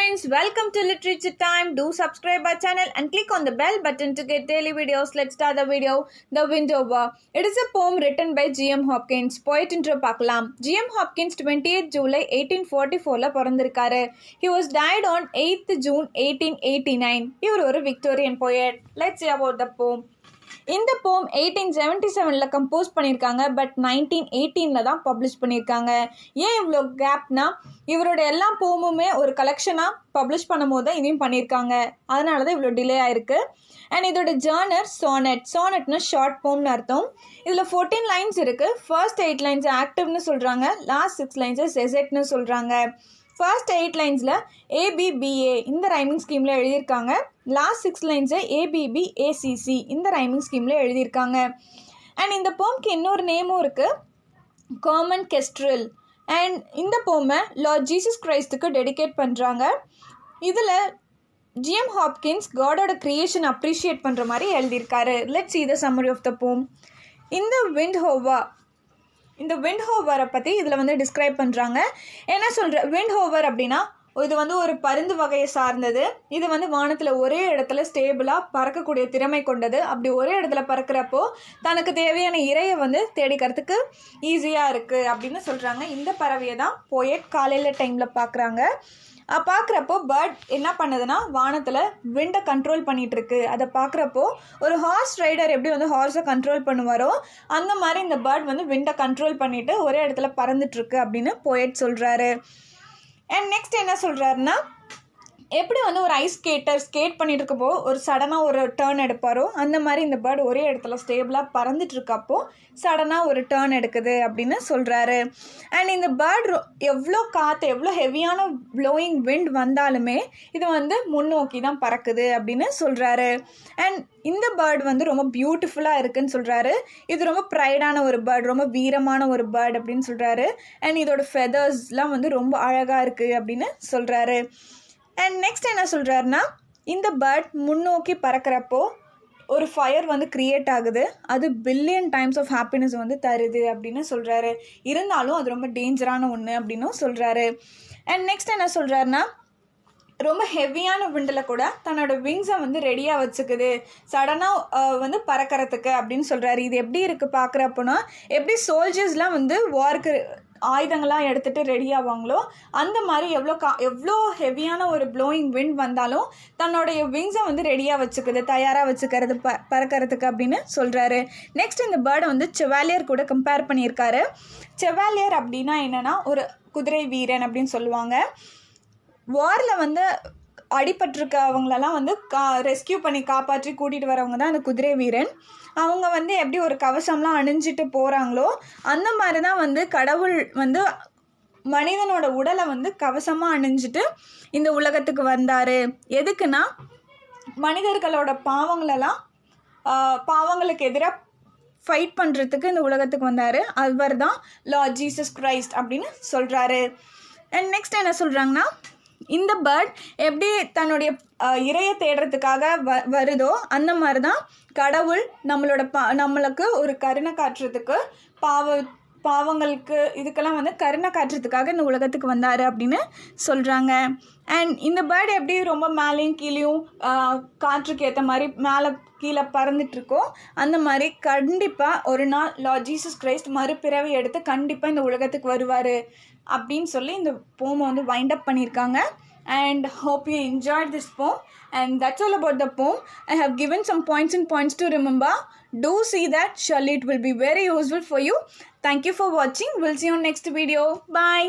friends, welcome to Literature Time. Do subscribe our channel and click on the bell button to get daily videos. Let's start the video. The Windover. It is a poem written by G.M. Hopkins. Poet intro பார்க்கலாம். G.M. Hopkins 28th July 1844ல பிறந்திருக்காரு. He was died on 8th June 1889. இவர் ஒரு Victorian poet. Let's see about the poem. இந்த போம் 1877ல் compose பண்ணியிருக்காங்க. But 1918ல் தான் publish பண்ணியிருக்காங்க. ஏன் இவ்வளோ கேப்னா, இவரோட எல்லா போமுமே ஒரு கலெக்ஷனாக பப்ளிஷ் பண்ணும் போது தான் இதையும் பண்ணியிருக்காங்க. அதனால தான் இவ்வளோ டிலே ஆயிருக்கு. அண்ட் இதோட ஜர்னர் சானட்னா ஷார்ட் போம்னு அர்த்தம். இதில் 14 லைன்ஸ் இருக்குது. ஃபர்ஸ்ட் 8 லைன்ஸ் ஆக்டிவ்னு சொல்கிறாங்க. லாஸ்ட் 6 லைன்ஸை செசெட்னு சொல்கிறாங்க. ஃபர்ஸ்ட் 8 லைன்ஸில் ABBA இந்த ரைமிங் ஸ்கீமில் எழுதியிருக்காங்க. லாஸ்ட் 6 லைன்ஸை ABBACC இந்த ரைமிங் ஸ்கீமில் எழுதியிருக்காங்க. அண்ட் இந்த போம்க்கு இன்னொரு நேமும் இருக்குது, காமன் கெஸ்ட்ரல். அண்ட் இந்த போமை லார்ட் ஜீசஸ் கிரைஸ்டுக்கு டெடிகேட் பண்ணுறாங்க. இதில் G.M. ஹாப்கின்ஸ் காடோட க்ரியேஷன் அப்ரிஷியேட் பண்ணுற மாதிரி எழுதியிருக்காரு. Let's see the summary of the poem. இந்த விண்ட் ஹோவரை பற்றி இதில் டிஸ்கிரைப் பண்ணுறாங்க. என்ன சொல்கிற விண்ட் ஹோவர் அப்படின்னா, இது ஒரு பருந்து வகையை சார்ந்தது. இது வானத்தில் ஒரே இடத்துல ஸ்டேபிளாக பறக்கக்கூடிய திறமை கொண்டது. அப்படி ஒரே இடத்துல பறக்கிறப்போ தனக்கு தேவையான இரையை தேடிக்கிறதுக்கு ஈஸியாக இருக்குது அப்படின்னு சொல்கிறாங்க. இந்த பறவையை தான் போயட் காலையில் டைமில் பார்க்குறப்போ பேர்ட் என்ன பண்ணுதுன்னா, வானத்தில் விண்டை கண்ட்ரோல் பண்ணிகிட்ருக்கு. அதை பார்க்குறப்போ ஒரு ஹார்ஸ் ரைடர் எப்படி ஹார்ஸை கண்ட்ரோல் பண்ணுவாரோ அந்த மாதிரி இந்த பேர்ட் விண்டை கண்ட்ரோல் பண்ணிவிட்டு ஒரே இடத்துல பறந்துட்டுருக்கு அப்படின்னு போயட் சொல்கிறாரு. அண்ட் நெக்ஸ்ட் என்ன சொல்கிறாருன்னா, எப்படி ஒரு ஐஸ் ஸ்கேட் பண்ணிட்டு இருக்கப்போ ஒரு சடனாக ஒரு டேர்ன் எடுப்பாரோ அந்த மாதிரி இந்த பேர்டு ஒரே இடத்துல ஸ்டேபிளாக பறந்துட்டு இருக்கப்போ சடனாக ஒரு டேர்ன் எடுக்குது அப்படின்னு சொல்கிறாரு. அண்ட் இந்த பேர்டு எவ்வளோ காற்று எவ்வளோ ஹெவியான ப்ளோயிங் விண்ட் வந்தாலுமே இது முன்னோக்கி தான் பறக்குது அப்படின்னு சொல்கிறாரு. அண்ட் இந்த பேர்டு ரொம்ப பியூட்டிஃபுல்லாக இருக்குன்னு சொல்கிறாரு. இது ரொம்ப ப்ரைடான ஒரு பேர்டு, ரொம்ப வீரமான ஒரு பேர்டு அப்படின்னு சொல்கிறாரு. அண்ட் இதோட ஃபெதர்ஸ்லாம் ரொம்ப அழகாக இருக்குது அப்படின்னு சொல்கிறாரு. அண்ட் நெக்ஸ்ட் என்ன சொல்கிறாருன்னா, இந்த பேர்ட் முன்னோக்கி பறக்கிறப்போ ஒரு ஃபயர் க்ரியேட் ஆகுது. அது பில்லியன் டைம்ஸ் ஆஃப் ஹாப்பினஸ் தருது அப்படின்னு சொல்கிறாரு. இருந்தாலும் அது ரொம்ப டேஞ்சரான ஒன்று அப்படின்னும் சொல்கிறாரு. அண்ட் நெக்ஸ்ட் என்ன சொல்கிறாருன்னா, ரொம்ப ஹெவியான விண்டில் கூட தன்னோட விங்ஸை ரெடியாக வச்சுக்குது சடனாக பறக்கிறதுக்கு அப்படின்னு சொல்கிறாரு. இது எப்படி இருக்குது பார்க்குறப்போனா, எப்படி சோல்ஜர்ஸ்லாம் வார்க்கு ஆயுதங்கள்லாம் எடுத்துகிட்டு ரெடி ஆவாங்களோ அந்த மாதிரி எவ்வளோ ஹெவியான ஒரு ப்ளோயிங் விண்ட் வந்தாலும் தன்னுடைய விங்ஸை ரெடியாக வச்சுக்குது, தயாராக வச்சுக்கிறது பறக்கிறதுக்கு அப்படின்னு சொல்கிறாரு. நெக்ஸ்ட் இந்த பேர்டை செவாலியர் கூட கம்பேர் பண்ணியிருக்காரு. செவாலியர் அப்படின்னா என்னென்னா, ஒரு குதிரை வீரன் அப்படின்னு சொல்லுவாங்க. வாரில் அடிபட்டிருக்கவங்களெல்லாம் ரெஸ்கியூ பண்ணி காப்பாற்றி கூட்டிகிட்டு வரவங்க தான் அந்த குதிரை வீரன். அவங்க எப்படி ஒரு கவசம்லாம் அணிஞ்சிட்டு போகிறாங்களோ அந்த மாதிரி தான் கடவுள் மனிதனோட உடலை கவசமாக அணிஞ்சிட்டு இந்த உலகத்துக்கு வந்தார். எதுக்குன்னா, மனிதர்களோட பாவங்களுக்கு எதிராக ஃபைட் பண்ணுறதுக்கு இந்த உலகத்துக்கு வந்தார். அவர் தான் லார்ட் ஜீசஸ் கிரைஸ்ட் அப்படின்னு சொல்கிறாரு. அண்ட் நெக்ஸ்ட் என்ன சொல்கிறாங்கன்னா, இந்த பேர்ட் எப்படி தன்னுடைய இரையை தேடுறதுக்காக வருதோ அந்த மாதிரி தான் கடவுள் நம்மளுக்கு ஒரு கருணை காட்டுறதுக்கு பாவங்களுக்கு இதுக்கெல்லாம் கருணை காட்டுறதுக்காக இந்த உலகத்துக்கு வந்தார் அப்படின்னு சொல்கிறாங்க. அண்ட் இந்த பேர்டு எப்படி ரொம்ப மேலேயும் கீழேயும் காற்றுக்கு ஏற்ற மாதிரி மேலே கீழே பறந்துட்டுருக்கோ அந்த மாதிரி கண்டிப்பாக ஒரு நாள் லார்ட் ஜீசஸ் கிரைஸ்ட் மறுபிறவி எடுத்து கண்டிப்பாக இந்த உலகத்துக்கு வருவார் அப்படின்னு சொல்லி இந்த போமை வைண்ட் அப் பண்ணியிருக்காங்க. And hope you enjoyed this poem, and that's all about the poem. I have given some points to remember. Do see that, surely it will be very useful for you. Thank you for watching. We'll see you on next video. Bye.